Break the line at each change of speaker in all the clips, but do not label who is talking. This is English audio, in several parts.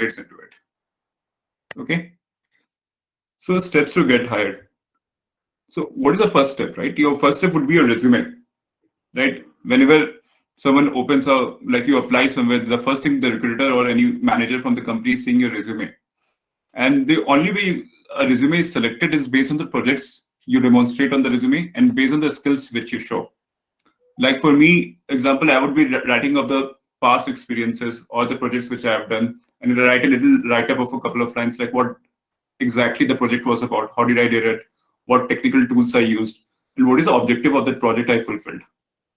translates into it. Okay. So steps to get hired. So what is the first step, right? Your first step would be your resume, right? Whenever someone opens a, like you apply somewhere, the first thing the recruiter or any manager from the company is seeing your resume. And the only way a resume is selected is based on the projects you demonstrate on the resume and based on the skills which you show. Like for me, example, I would be writing of the past experiences or the projects which I have done, and write a little write up of a couple of lines, like what exactly the project was about, how did I did it, what technical tools I used, and what is the objective of that project I fulfilled,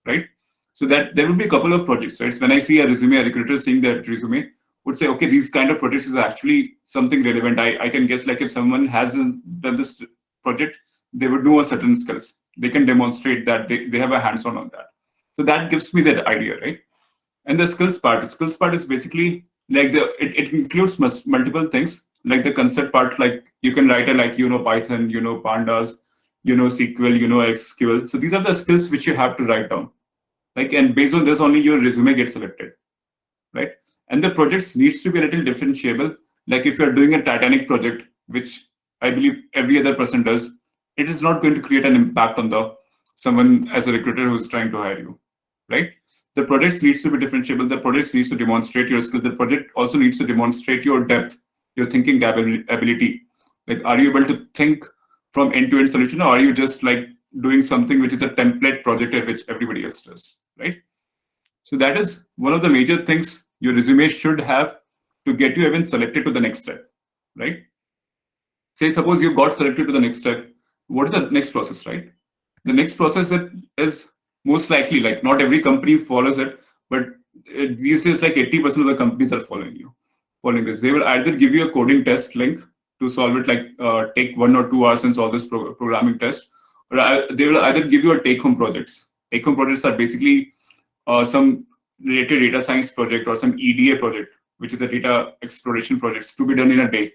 right? So that there will be a couple of projects, right? So when I see a resume, a recruiter seeing that resume would say, okay, these kind of projects is actually something relevant. I can guess, like if someone hasn't done this project, they would know a certain skills. They can demonstrate that they have a hands-on on that. So that gives me that idea, right? And the skills part is basically like it includes multiple things, like the concept part, like you can write a, like, Python, pandas, SQL, SQL. So these are the skills which you have to write down. Like, and based on this only your resume gets selected, right? And the projects needs to be a little differentiable. Like if you're doing a Titanic project, which I believe every other person does, it is not going to create an impact on the someone as a recruiter who's trying to hire you, right? The project needs to be differentiable. The project needs to demonstrate your skills. The project also needs to demonstrate your depth, your thinking ability. Like, are you able to think from end-to-end solution, or are you just like doing something which is a template project which everybody else does, right? So that is one of the major things your resume should have to get you even selected to the next step, right? Say, suppose you got selected to the next step. What is the next process, right? The next process is most likely, like, not every company follows it, but these days, like 80% of the companies are following this. They will either give you a coding test link to solve it, like take 1 or 2 hours and solve this programming test, or they will either give you a take-home projects. Take-home projects are basically some related data science project or some EDA project, which is a data exploration project, to be done in a day.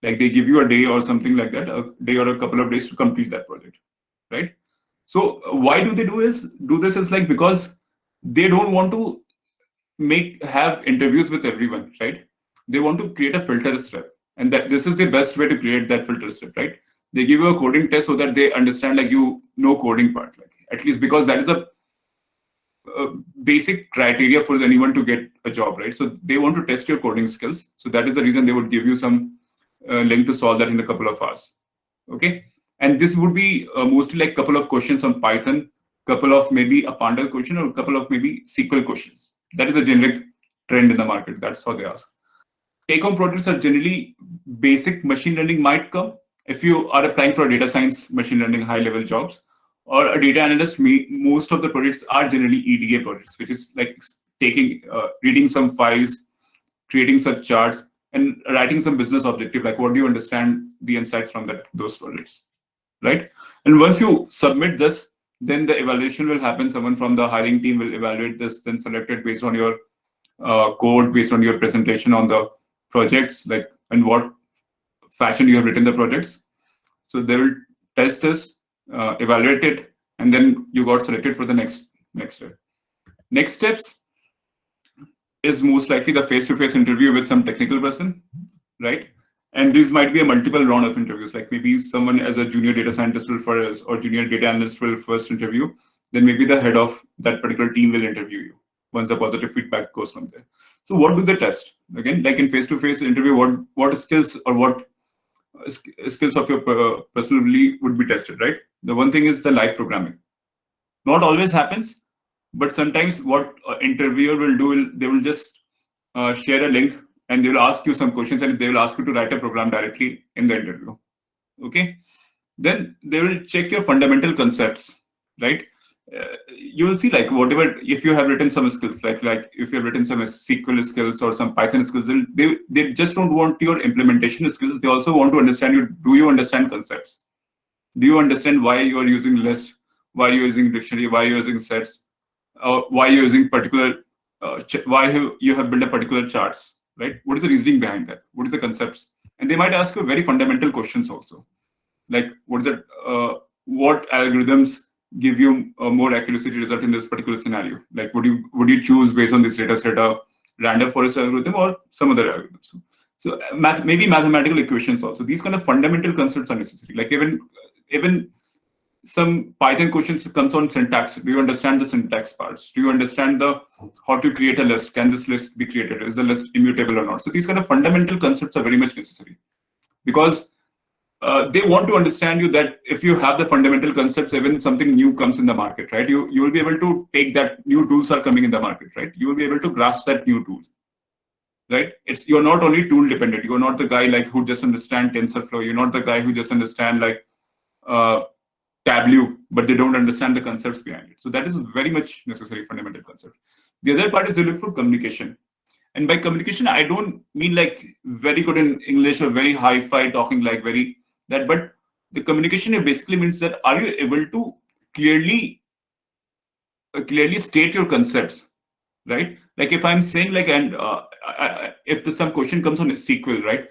Like they give you a day or something like that, a day or a couple of days to complete that project, right? So why do they do this is like because they don't want to have interviews with everyone, right? They want to create a filter step, and that this is the best way to create that filter step, right? They give you a coding test so that they understand, like, you know coding part, like, at least, because that is a basic criteria for anyone to get a job, right? So they want to test your coding skills. So that is the reason they would give you some link to solve that in a couple of hours. Okay, and this would be mostly like couple of questions on Python, couple of maybe a Pandas question, or a couple of maybe SQL questions. That is a generic trend in the market. That's how they ask. Take-home projects are generally basic machine learning might come if you are applying for a data science, machine learning, high-level jobs, or a data analyst. Most of the projects are generally EDA projects, which is like taking, reading some files, creating such charts, and writing some business objective, like what do you understand the insights from those projects, right? And once you submit this, then the evaluation will happen. Someone from the hiring team will evaluate this, then select it based on your code, based on your presentation on the projects, like in what fashion you have written the projects. So they will test this, evaluate it, and then you got selected for the next step. Next steps is most likely the face-to-face interview with some technical person, right? And these might be a multiple round of interviews. Like maybe someone as a junior data scientist will first, or junior data analyst will first interview. Then maybe the head of that particular team will interview you once the positive feedback goes from there. So what do they test? Again, like in face-to-face interview, what skills or what skills of your personality would be tested, right? The one thing is the live programming. Not always happens, but sometimes what interviewer will do, they will just share a link, and they will ask you some questions, and they will ask you to write a program directly in the interview. Okay, then they will check your fundamental concepts, right? You will see, like, whatever, if you have written some skills, like if you have written some SQL skills or some Python skills, they just don't want your implementation skills. They also want to understand you. Do you understand concepts? Do you understand why you are using list? Why you're using dictionary? Why you're using sets? Why you're using particular? Why you have built a particular charts? Right? What is the reasoning behind that? What is the concepts? And they might ask you very fundamental questions also, like what algorithms give you a more accuracy result in this particular scenario? Like would you choose based on this data set a random forest algorithm or some other algorithm. So maybe mathematical equations also. These kind of fundamental concepts are necessary. Like even some Python questions comes on syntax. Do you understand the syntax parts? Do you understand the how to create a list? Can this list be created? Is the list immutable or not? So these kind of fundamental concepts are very much necessary, because they want to understand you that if you have the fundamental concepts, even something new comes in the market, right? You will be able to take that new tools are coming in the market, right? You will be able to grasp that new tool, right? You're not only tool dependent. You're not the guy like who just understand TensorFlow. You're not the guy who just understand like Tableau, but they don't understand the concepts behind it. So that is very much necessary fundamental concept. The other part is they look for communication. And by communication, I don't mean like very good in English or very hi-fi talking like very that, but the communication it basically means that are you able to clearly state your concepts, right? Like if I'm saying like, and if some question comes on SQL, right?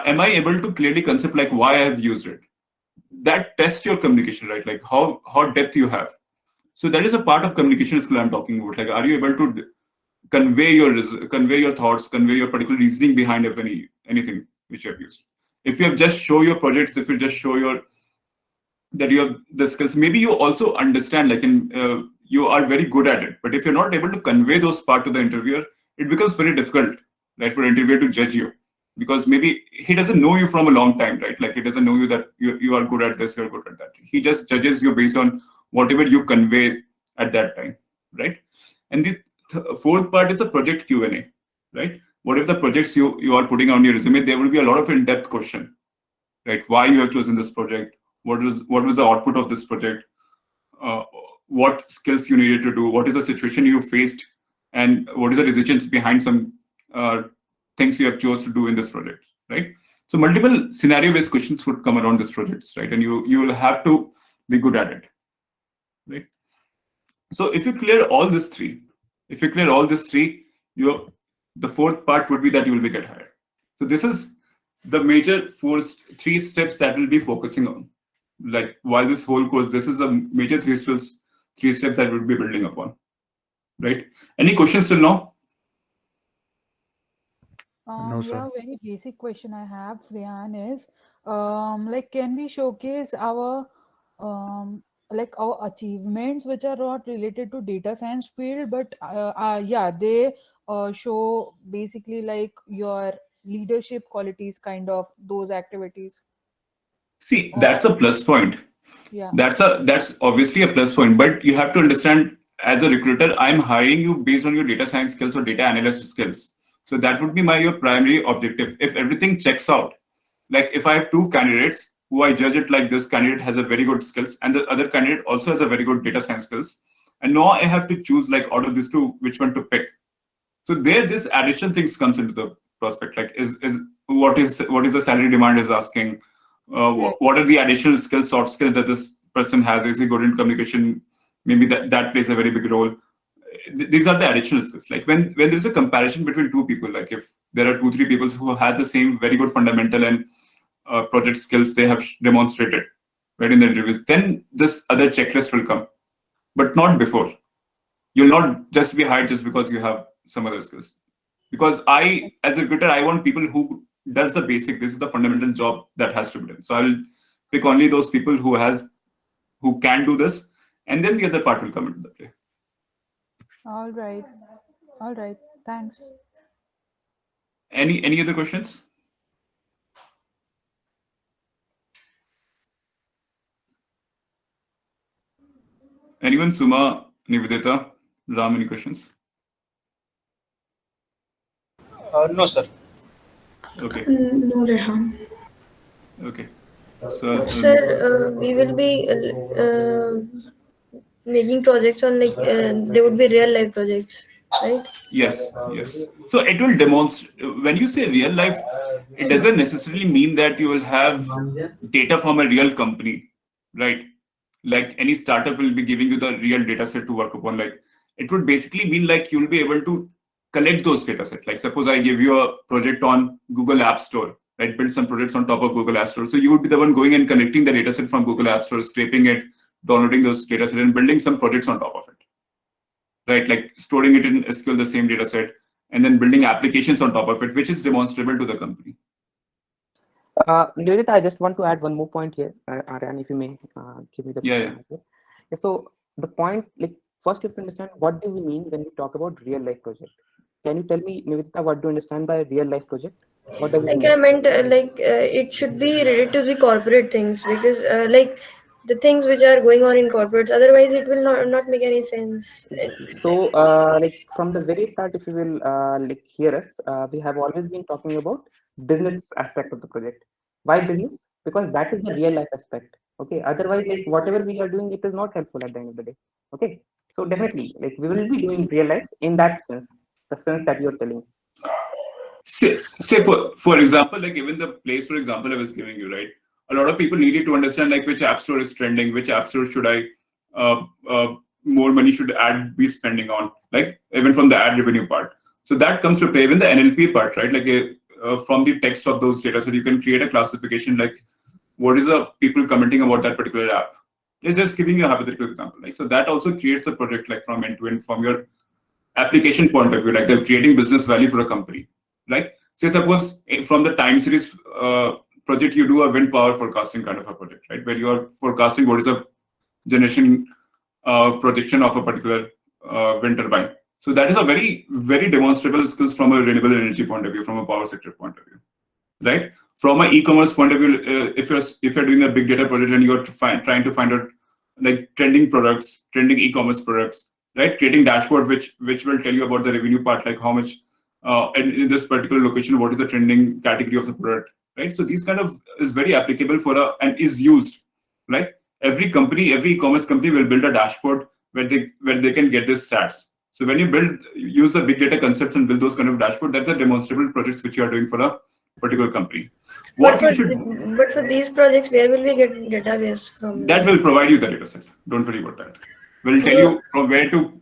Am I able to clearly concept like why I have used it? That tests your communication, right? Like how depth you have. So that is a part of communication skill I'm talking about. Like, are you able to convey your thoughts, convey your particular reasoning behind anything which you have used? If you have just show your projects, if you just show that you have the skills, maybe you also understand like you are very good at it. But if you're not able to convey those parts to the interviewer, it becomes very difficult, right, for the interviewer to judge you, because maybe he doesn't know you from a long time, right? Like he doesn't know you that you are good at this, you're good at that. He just judges you based on whatever you convey at that time, right? And the fourth part is the project Q&A, right? What if the projects you are putting on your resume, there will be a lot of in-depth question, right? Why you have chosen this project? What was the output of this project? What skills you needed to do? What is the situation you faced? And what is the decisions behind some things you have chose to do in this project, right? So multiple scenario-based questions would come around this projects, right? And you will have to be good at it, right? So if you clear all these three, the fourth part would be that you will be get hired. So this is the major three steps that we'll be focusing on. Like while this whole course, this is the major three steps that we'll be building upon, right? Any questions till now?
No, sir.
Yeah, very basic question I have, Rian, is like can we showcase our like our achievements which are not related to data science field, but yeah, they show basically like your leadership qualities, kind of those activities.
See, that's a plus point.
Yeah.
That's obviously a plus point, but you have to understand, as a recruiter, I'm hiring you based on your data science skills or data analyst skills. So that would be your primary objective. If everything checks out, like if I have two candidates who I judge it like this candidate has a very good skills and the other candidate also has a very good data science skills, and now I have to choose like out of these two which one to pick. So there, this additional things comes into the prospect. Like what is the salary demand is asking. What are the additional skills, soft skills that this person has? Is he good in communication? Maybe that plays a very big role. These are the additional skills. Like when there's a comparison between two people, like if there are 2-3 people who have the same very good fundamental and project skills they have demonstrated right in the interviews, then this other checklist will come, but not before. You'll not just be hired just because you have some other skills. Because I, as a recruiter, I want people who does the basic. This is the fundamental job that has to be done. So I'll pick only those people who can do this, and then the other part will come into the play.
All right. Thanks.
Any other questions? Anyone? Suma, Nivedita, Ram, any questions?
No, sir.
Okay.
No, Rehan.
Okay. So,
Sir, we will be making projects on like they would be real life projects, right?
Yes. So it will demonstrate. When you say real life, it doesn't necessarily mean that you will have data from a real company, right? Like any startup will be giving you the real data set to work upon. Like it would basically mean like you'll be able to collect those data sets. Like suppose I give you a project on Google App Store, right? Build some projects on top of Google App Store. So you would be the one going and connecting the data set from Google App Store, scraping it, downloading those data set and building some projects on top of it, right? Like storing it in SQL, the same data set, and then building applications on top of it, which is demonstrable to the company.
Nivedita, I just want to add one more point here, Aryan, if you may give me the
Yeah.
So the point, like, first you have to understand what do we mean when we talk about real life project. Can you tell me, Nivedita, what do you understand by real life project? What does it
Like
mean?
I meant, it should be related to the corporate things, because like the things which are going on in corporates, otherwise it will not make any sense.
So, like from the very start, if you will like hear us, we have always been talking about business aspect of the project. Why business? Because that is the real life aspect. Okay. Otherwise, like whatever we are doing, it is not helpful at the end of the day. Okay. So definitely, like we will be doing real life in that sense, the sense that you are telling.
Say for example, like even the Play Store example I was giving you, right? A lot of people needed to understand like which app store is trending, which app store should I more money should ad be spending on, like even from the ad revenue part. So that comes to play. Even the NLP part, right? Like from the text of those data, so you can create a classification like what is the people commenting about that particular app. It's just giving you a hypothetical example. Like so that also creates a project like from end to end from your application point of view, like they're creating business value for a company. Like say suppose from the time series project you do a wind power forecasting kind of a project, right, where you are forecasting what is the generation projection of a particular wind turbine. So that is a very demonstrable skills from a renewable energy point of view, from a power sector point of view, right? From an e-commerce point of view, if you're doing a big data project and you're trying to find out like trending products, trending e-commerce products, right? Creating dashboard which will tell you about the revenue part, like how much in this particular location, what is the trending category of the product, right? So these kind of is very applicable for and is used, right? Every company, every e-commerce company will build a dashboard where they can get these stats. So when you use the big data concepts and build those kind of dashboard, that's a demonstrable projects which you are doing for a particular company.
But for these projects, where will we get database from?
That will provide you the data set. Don't worry about that. We'll tell you from where to.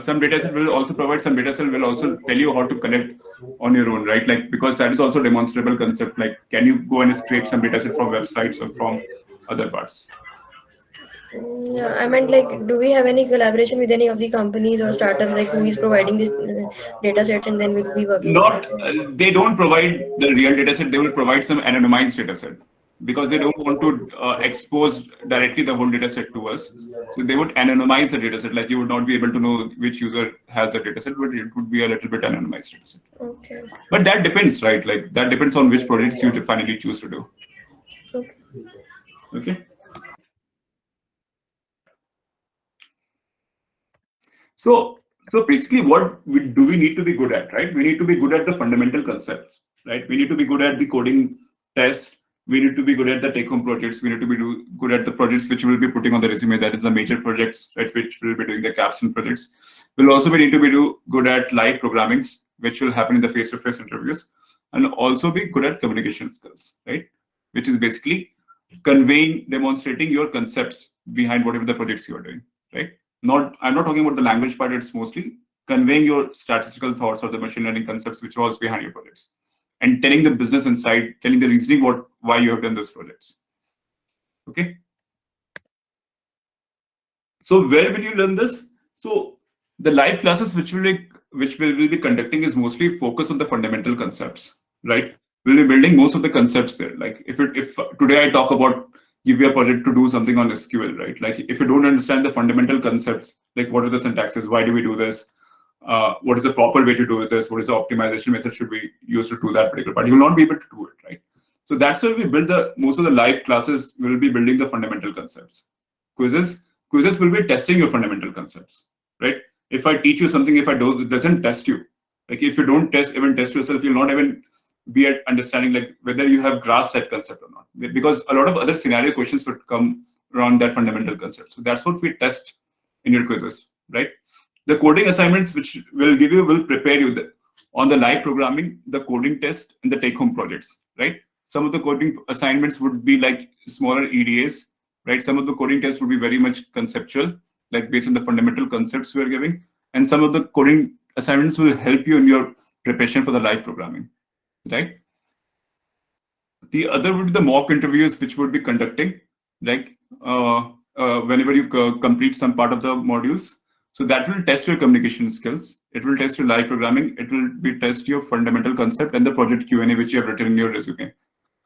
Some data set will also provide. Some data set will also tell you how to connect on your own, right? Like because that is also a demonstrable concept. Like, can you go and scrape some data set from websites or from other parts?
Yeah, I meant like, do we have any collaboration with any of the companies or startups, like who is providing this data sets and then we'll be working?
Not, they don't provide the real data set. They will provide some anonymized data set because they don't want to expose directly the whole data set to us. So they would anonymize the data set. Like you would not be able to know which user has the data set, but it would be a little bit anonymized data set.
Okay.
But that depends, right? Like that depends on which projects you finally choose to do.
Okay.
Okay. So basically, what do we need to be good at, right? We need to be good at the fundamental concepts, right? We need to be good at the coding test. We need to be good at the take-home projects. We need to be good at the projects which we'll be putting on the resume. That is the major projects, right? Which we'll be doing the capstone projects. We'll also need to be good at live programmings, which will happen in the face-to-face interviews, and also be good at communication skills, right? Which is basically conveying, demonstrating your concepts behind whatever the projects you are doing, right? I'm not talking about the language part. It's mostly conveying your statistical thoughts or the machine learning concepts which was behind your projects, and telling the business inside, telling the reasoning why you have done those projects. Okay. So where will you learn this? So the live classes which we'll be conducting is mostly focused on the fundamental concepts, right? We'll be building most of the concepts there. Like if today I talk about give you a project to do something on SQL, right? Like if you don't understand the fundamental concepts, like what are the syntaxes, why do we do this, what is the proper way to do this, what is the optimization method should we use to do that particular part, you will not be able to do it, right? So that's where we build most of the live classes. We will be building the fundamental concepts. Quizzes will be testing your fundamental concepts, right? If I teach you something, if it doesn't test you, like if you don't test yourself, you'll not even be at understanding like whether you have grasped that concept or not, because a lot of other scenario questions would come around that fundamental concept. So that's what we test in your quizzes, right? The coding assignments which will prepare you on the live programming, the coding test, and the take-home projects, right? Some of the coding assignments would be like smaller EDAs, right? Some of the coding tests would be very much conceptual, like based on the fundamental concepts we are giving, and some of the coding assignments will help you in your preparation for the live programming. Right. The other would be the mock interviews, which would be conducting, like whenever you complete some part of the modules, So that will test your communication skills. It will test your live programming. It will test your fundamental concept and the project Q&A which you have written in your resume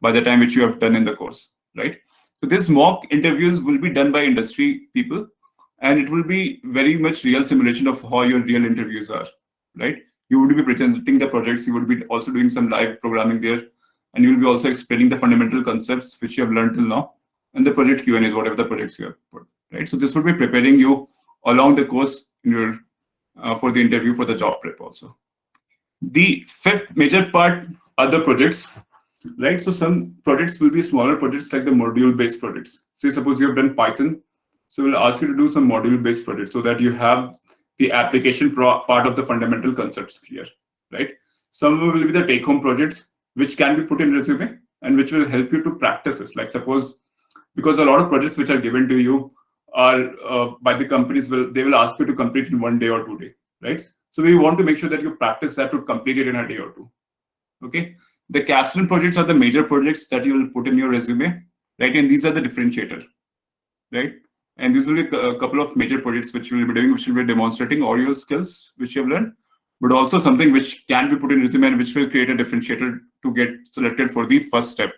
by the time which you have done in the course, right? So these mock interviews will be done by industry people, and it will be very much real simulation of how your real interviews are, right? You would be presenting the projects, you would be also doing some live programming there, and you will be also explaining the fundamental concepts which you have learned till now, and the project Q&A is whatever the projects you have put, right? So this would be preparing you along the course in your for the interview, for the job prep also. The fifth major part are the projects, right? So some projects will be smaller projects like the module-based projects. Say suppose you have done Python, so we'll ask you to do some module-based projects so that you have the application part of the fundamental concepts clear, right? Some will be the take-home projects which can be put in resume and which will help you to practice this. Like suppose, because a lot of projects which are given to you are by the companies, they will ask you to complete in 1 day or 2 days, right? So we want to make sure that you practice that to complete it in a day or two, okay? The capstone projects are the major projects that you will put in your resume, right? And these are the differentiator, right? And these will be a couple of major projects which you will be doing, which will be demonstrating all your skills which you have learned, but also something which can be put in resume and which will create a differentiator to get selected for the first step.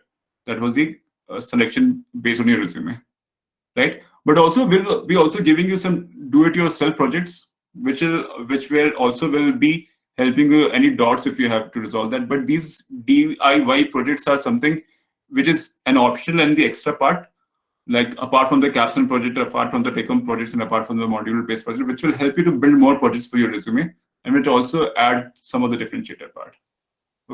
That was the selection based on your resume, right? But also we'll be also giving you some do-it-yourself projects, which will also be helping you any dots if you have to resolve that. But these DIY projects are something which is an optional and the extra part, like apart from the capstone project, apart from the take-home projects, and apart from the module-based project, which will help you to build more projects for your resume, and which also add some of the differentiator part.